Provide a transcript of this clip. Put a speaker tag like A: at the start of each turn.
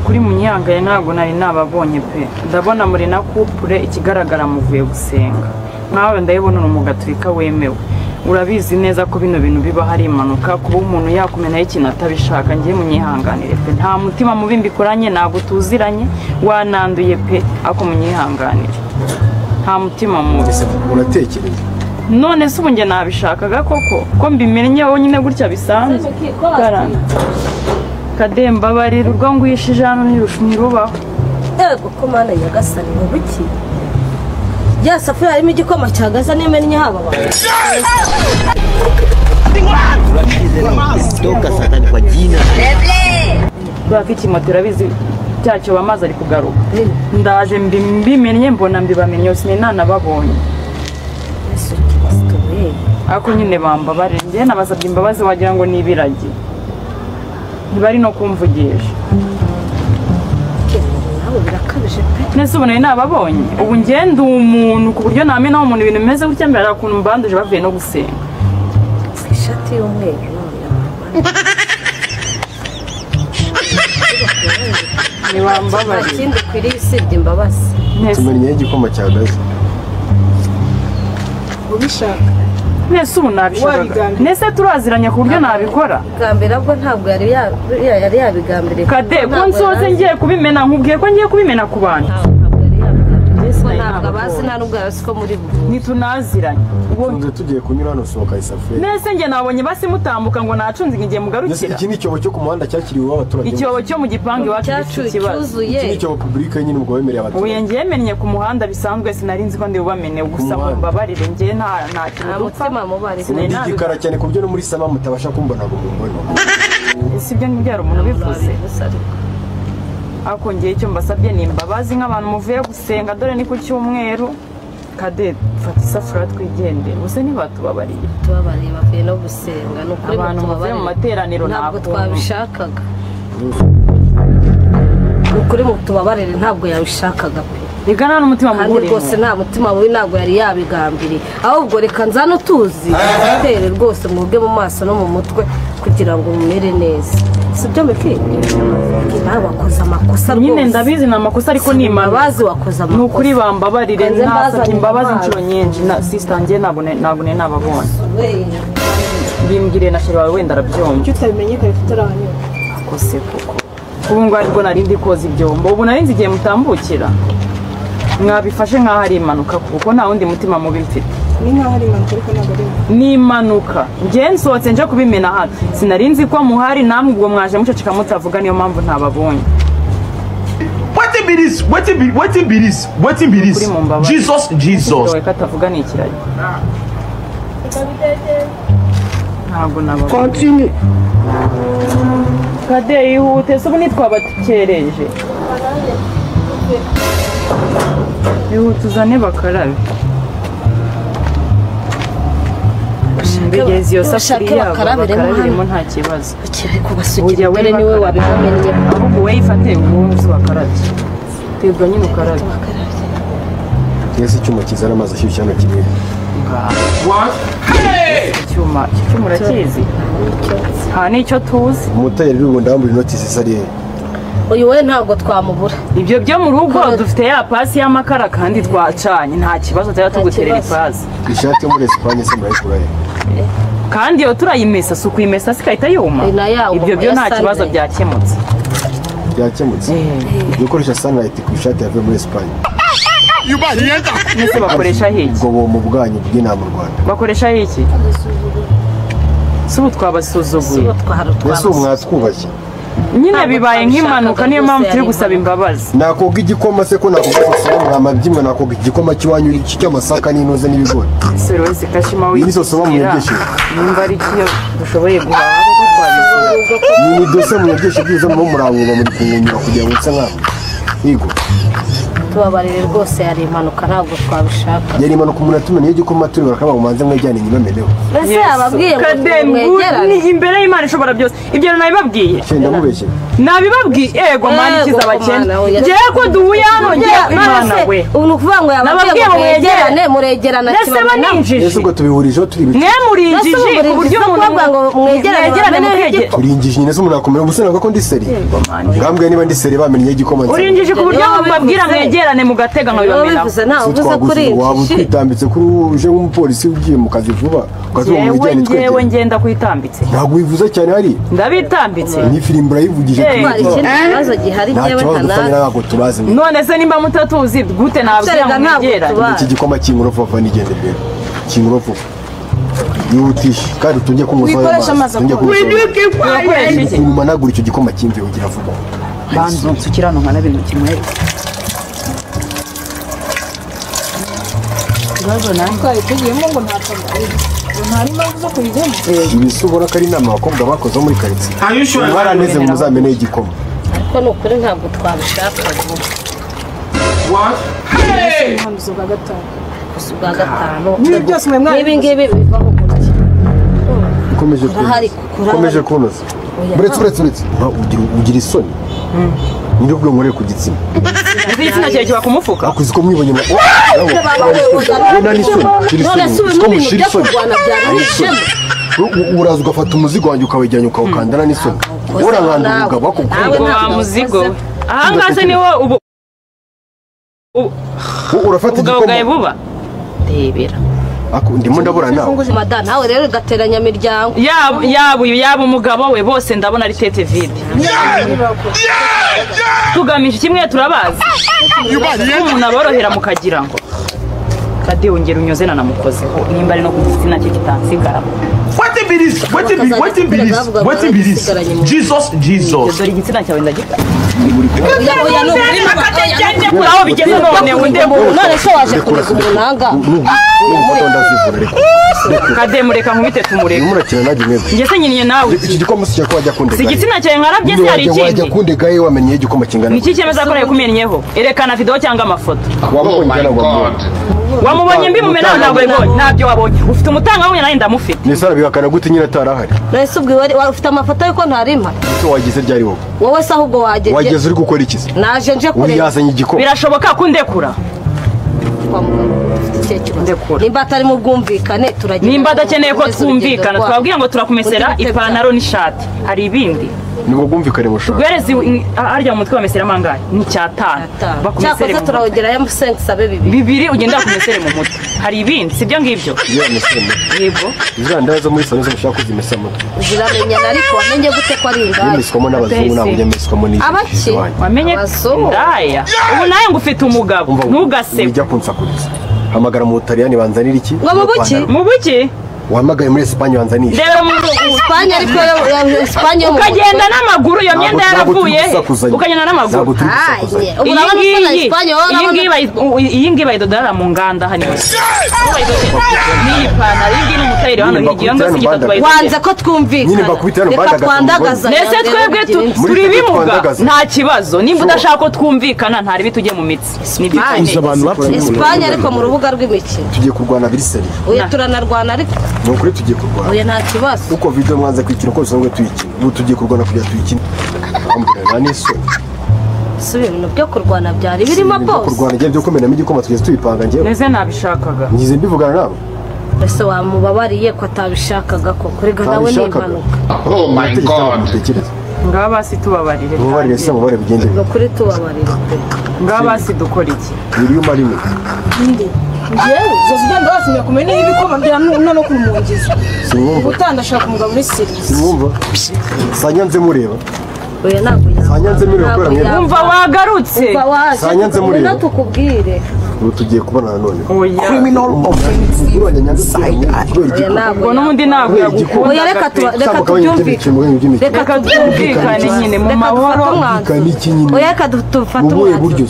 A: nukuri munyangaye ntago nari nababonye pe ndabona muri na couple ikigaragara muvuye gusenga nawe ndayibona umugaturika wemewe urabizi neza ko bino bintu biba hari impanuka kuba umuntu yakumena ikintu atabishaka ngiye munyihanganire pe nta mutima mubi mbikoranye nago tuziranye wananduye pe ako munyihanganire nta mutima mubi
B: uratekereza
A: none se ubunge nabishakaga koko ko mbimenye nyine gutya bisanzwe karana kademba bari urwo ngwishije hano ntirubaho
C: yego ko mana nyagasani mu buki ya safari harimo igikoma cyagaza nemennye haba
D: toka satani kwa jina
A: bafiki moterabizi cyacyo bamaze ari kugaruka ndaje mbimenye mbona mbibamenye sinena babonye ako nyine bambabare ngiye nabasabye imbabazi wagira ngo nibirage ntibari no kumvugisha nese ubona nababonye ubu ngende umuntu ku buryo namena umuntu ibintu bimeze gutya mbere akuntu mbanduje bavuye no gusenga
C: ishati y'umweru
A: ni bambabare
C: ikindi kwiri isibye imbabazi
B: tumenye igikoma cyagaze
C: ubishaka
A: nese ubu nabishaka nese turaziranye ku buryo nabikora
C: gambira bwo ntabwo yari yabigambiriye
A: kade ko nsoze ngiye kubimena nkubwiye ko ngiye kubimena ku bantu
C: ntabwo abazi nta nubwo yari ko muri buvuye
A: nitunaziranye
B: ubwo tugiye kunyura hano sohoka isafuriya
A: nese nge nabonye basi mutambuka ngo nacunze ngiye mugarukira
B: iki ni icyobo cyo ku muhanda cyakiriwe abaturage
A: icyobo cyo mu gipangu iwacu gifite ikibazo
B: iki ni icyobo publika nyine ubwo wemereye abaturage
A: ubu ngiye mennye ku muhanda bisanzwe sinari nzi ko ndi bubamene gusa mumbabarire ngiye nta kintu dupfa
B: igikara cyane ku buryo no muri sama mutabasha kumbona ngo mumbone
A: si byo ntibyara umuntu bivuze ako ngiye icyo mbasabye ni imbabazi nk'abantu muvuye gusenga dore ni ku cyumweru kade fata isafuriya twigendere ubuse ntibatubabariye
C: bavuye no gusenga ni ukuri
A: abantu bavuye mu materaniro
C: ntabwo twabishakaga ni ukuri mutubabarire ntabwo yabishakaga pe
A: reka nta n'umutima mubi urimo
C: rwose nta mutima mubi ntabwo yari yabigambiriye ahubwo reka nzane utuzi utere rwose mwebwe mu maso no mu mutwe kugira ngo mumere neza si byo meke nawe wakoze amakosa rwose
A: nyine ndabizi ni amakosa ariko ni
C: imbabazi wakoze amakosa
A: ni ukuri bambabarire nasabye imbabazi inshuro nyinshi na sister njye ntabwo nababonye bimbwiriye na sheri wawe wenda arabyumva
C: icyo utabimenye kare tutarahanyura
A: akose koko ubu ngo aribwo nari ndi koza ibyombo ubu nari nzi igihe mutambukira mwabifashe nk'aho ari impanuka kuko nta wundi mutima mubi mfite
C: ni nk'aho ari impanuka ariko ntabwo ari impanuka
A: ni impanuka njye nsohotse nje kubimena hano sinari nzi ko muhari namwe ubwo mwaje muceceka mutavuga niyo mpamvu ntababonye
E: Wetin be this? Jesus.
A: Katavuga ni ikiragi ntabwo nababonye
C: continue
A: kade ihute se ubu ntitwabakereje ihute uzane bakarabe mbegeze iyo safuriya bakarabiremo nta kibazo
C: ariko basukira mbere niwe wabihamenye
A: ahubwo wowe ifate ubundi bakarabye twebwe nyine ukarabe
B: yesi icyuma kizana amazi ashyushye hano kimwe
A: icyuma urakizi nta n'icyo tuzi
B: umutayeri uri bunda wambaye inoti zisa ariye
C: uyu we ntabwo twamubura
A: ibyo byo mu rugo dufite ya pasi y'amakara kandi twacanye nta kibazo cyaba tuguterera ipasi
B: ishati yo muri Espagne se murayikurahe
A: kandi iyo turayimesa si ukuyimesa sikahita yuma ibyo byo nta kibazo byakemutse
B: dukoresha sunlight ku ishati yavuye muri Espagne
A: nese bakoresha hiki
B: ubwo mu bwanyu bw'inama mu Rwanda
A: bakoresha hiki si ubu twabasuzuguye
B: mbese ubu mwatwubashye
A: nyine bibaye nk'impanuka niyo mpamvu turi gusaba imbabazi
B: nakoga igikoma se ko nakoga isoso mwamabyimwe nakoga igikoma cy'iwanyu cy'amasaka n'inoze n'ibigori
A: sero wese kashima
B: iyi soso bamuyegeshe
A: nimba ari cyo dushoboye guhaha kuko twabizira
B: ni dose muyegeshe byiza mu muranguba muri kunyura kugira ngo nse nk'aho yego
C: tubabarire rwose yari impanuka twabishaka ntabwo twabishaka
B: yari impanuka umuntu atumenya igikoma turi barakaba mumanze mwajyane inyuma meneho
C: mbese ababwiye ngo
A: Kadem,
C: mwegerane
A: imbere y'Imana ishobora byose ibyo nabibabwiye
B: cyenda mubeshye
A: nabibabwiye ego mani kiza abakene ngiye ko duhuye hano ngiye Imana we
C: ubu kuvuga ngo yababwiye ngo mwegerane muregerana kibana
B: ese ubwo tubihurijeho turi biki
A: mwemurinjije ku buryo
C: umuntu ngo mwegerane mukegera
B: turinjije nyine se umuntu akomera ubusana ko ndi seri ngambwe niba ndi seri bamenye igikoma
A: urinjije ku buryo mubabwira mwegerane mugatega nkabibamena
C: bivuze ntawe uvuze kuri
B: waba utwitambitse kuri uje nk'umupolisi ugiye mu kazi vuba ukazuba mu bijyanye
A: ngewe ngenda kwitambitse
B: ntabwo wivuze cyane hari
A: ndabitambitse
B: ni filime urayivugije
C: hari ikindi kibazo gihari ngewe
B: ntabwo turazi
A: none se nimba mutatuzi gute nabwira ngo mwegerane
B: iki gikoma cy'ingurofu vuba nigende mbere cy'ingurofu yihutishe kandi tujye kumusoza amazi umanagura icyo gikoma cy'imvi ugira vuba
A: banzu nsukira hano nkana bintu kimwe ikibazo nanjye
D: twari tugiyemo ngo nta mpamvu zo kubijyamo
B: ibisi ubona ko ari inama abakobwa bakoze muri karitsiye mwaraneze ngo muzameneye igikoma
C: ariko ni ukuri ntabwo twabishaka
D: umuhambizo bwa gatanu
C: gusa ubwa gatanu
D: n'ibi byose mwe mwari
C: n'ibi ngibi bivaho gutya
B: ukomeje kunoza uretse ugira isoni nyir'ubwo nkoreye ku gitsina
A: igitsina cyawe kiba ku mufuka
B: akuzi ko mwibonye
C: none se ubu n'ibintu byo kurwana byari bishema
B: uraza ugafata umuzigo wanjye ukawujyanye ukawukandana n'isoni urankanda umugabo bakukunda
A: wa muzigo ahangaha se niwo ubu
B: urafata
A: ubugabo bwawe
B: igikoma
A: buba rebera
B: ndimo ndabura nawe
C: madame nawe rero ugateranya imiryango
A: yaba umugabo we bose ndabona ari tete vide tugamije kimwe turabazi umuntu aborohera mukagira ngo kadi wongera unyoze nanamukozeho nimba ari no ku gitsina cye kitansigaramo
E: Wetin be this? Jesus.
A: dore igitsina cyawe ndagita
C: oya no
A: aho bigeze none ngo ndembo
C: none se waje kurega umunanga
A: kade mureka nkubite tumureka
B: murakina najye mwebwe
A: njye se nyiniye nawe
B: iki gikoma si cyako wajya kundega
A: si igitsina cyawe nkarabye se hari
B: wajya
A: ikindi
B: kundega ye wamenye igikoma kingana
A: niki cyemeza ko nakumenyeho erekana video cyangwa amafoto
B: wabonye kana ngo
A: wamubonye mbi mumena ntabwo yabonye ntabyo wabonye ufite umutangabunya nawe ndamufite
B: nisara bihakana gute nyine atarahari
C: nese ubwo ufite amafoto yuko ntarimpa
B: icyo wagize ryari wowe
C: wowe se ahubwo
B: wageze uri gukora iki
C: naje nje
B: uri
C: kureba
B: yazanye igikoma
A: birashoboka kundekura
C: nimba atari mu bwumvikane turagenda
A: nimba adakeneye ko twumvikana twabwiye ngo turakumesera ipantaro n'ishati hari ibindi
B: nibwo bwumvikane mushaka
A: guhereza harya mu mutwe bamesera mangahe ni cyatanu bakumesere
C: cyakoze turawugera ya musengi sabe
A: bibiri ugenda kumesere mu mutwe hari ibindi sibyo ngibyo yego
B: izanda zo muri salo zo gushaka kuzimesa mutwe
C: ziramenyana ariko wamenye gute ko ari indaya
B: yemiswamo n'abazungu ntabwo yemiswamo n'iki
C: abaki
A: wamenye indaya ubu nawe ngo ufite umugabo ntugasebe
B: ujya kunsakuriza hamagara mu Butaliyani banzanira iki
A: mu buki
B: wahamagaye muri Espagne wanzaniye
A: rero mu
C: Espagne ariko Espagne
A: ukagenda n'amaguru iyo myenda yaravuye ukagenda n'amaguru iyi ngiyi bayidodora mu nganda hano n'iyi pantaro iyi ngiyi n'umutayeri hano hirya ngo si igitatu bayidodora
C: wanze ko twumvikana reka twandagaza
A: ndetse twebwe turi bimuga nta kibazo nimba udashaka ko twumvikana ntari bitujye mu mitsi
C: Espagne ariko mu rubuga rw'imikino
B: tugiye kurwana biriseri
C: oya turanarwana ariko
B: ni ukuri tugiye kurwana
C: oya nta kibazo
B: uko video mwanze kwikina uko bisanzwe tuyikina ubu tugiye kurwana kugira tuyikine ambura n'isoni
C: si ibintu byo kurwana byari birimo bose
B: kurwana igihe byo kumenamo igikoma tugeze tubipanga njyewe
A: neze nabishakaga
B: ngize mbivugana nawe
C: ese wamubabariye ko atabishakaga koko rega nawe ni impanuka
E: Oh my God.
A: ngaho basi tubabarire
B: mubabarire se mubare bigende
C: ni ukuri tubabarire
A: ngaho basi dukora iki
B: biri umari mwe
D: njyewe zose ugenda wasimye kumenya n'ibikoma bya no kumwongeza
B: simwumva
D: utandashaka umugabo muri serizi
B: simwumva sanyanze mureba
C: oya ntabwo
B: sanyanze mureba kubera mwe
A: umva wagarutse
B: sanyanze mureba
C: tukubwire
B: ubu tugiye kubona nanone
A: oya
B: urwanya nyagasani kubera
C: ntabwo
A: ubwo n'undi ntabwo yagukunda
C: oya reka tubyumvikane
A: reka twumvikane nyine mu mahoro
B: iki nyine
C: oya reka dufate
B: mu buhe
C: umwanzuro
B: buryo